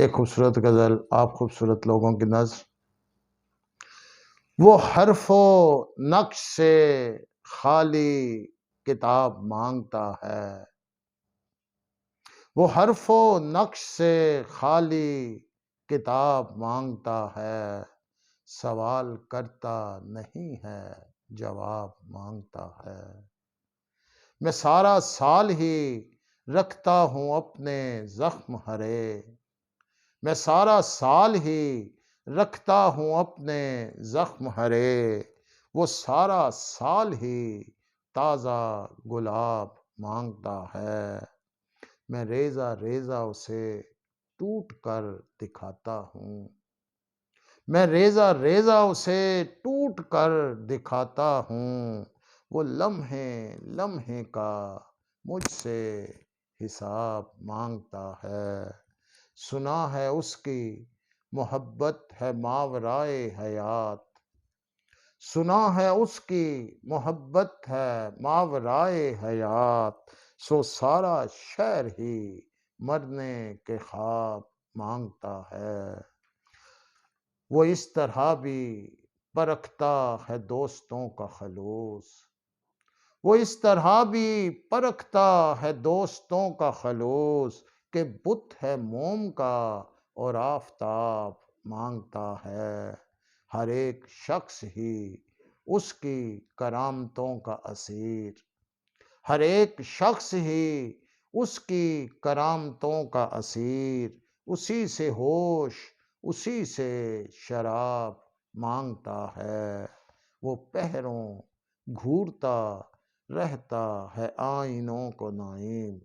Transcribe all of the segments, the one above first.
ایک خوبصورت غزل، آپ خوبصورت لوگوں کی نظر۔ وہ حرف و نقش سے خالی کتاب مانگتا ہے، وہ حرف و نقش سے خالی کتاب مانگتا ہے، سوال کرتا نہیں ہے جواب مانگتا ہے۔ میں سارا سال ہی رکھتا ہوں اپنے زخم ہرے، میں سارا سال ہی رکھتا ہوں اپنے زخم ہرے، وہ سارا سال ہی تازہ گلاب مانگتا ہے۔ میں ریزہ ریزہ اسے ٹوٹ کر دکھاتا ہوں، میں ریزہ ریزہ اسے ٹوٹ کر دکھاتا ہوں، وہ لمحے لمحے کا مجھ سے حساب مانگتا ہے۔ سنا ہے اس کی محبت ہے ماورائے حیات، سنا ہے اس کی محبت ہے ماورائے حیات، سو سارا شہر ہی مرنے کے خواب مانگتا ہے۔ وہ اس طرح بھی پرکھتا ہے دوستوں کا خلوص، وہ اس طرح بھی پرکھتا ہے دوستوں کا خلوص، کہ بت ہے موم کا اور آفتاب مانگتا ہے۔ ہر ایک شخص ہی اس کی کرامتوں کا اسیر، ہر ایک شخص ہی اس کی کرامتوں کا اسیر، اسی سے ہوش اسی سے شراب مانگتا ہے۔ وہ پہروں گھورتا رہتا ہے آئینوں کو نائم،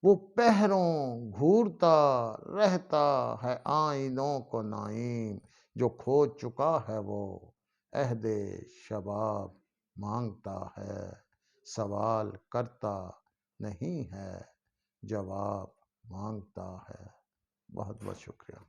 وہ پہروں گھورتا رہتا ہے آئینوں کو نائم، جو کھو چکا ہے وہ عہد شباب مانگتا ہے، سوال کرتا نہیں ہے جواب مانگتا ہے۔ بہت بہت شکریہ۔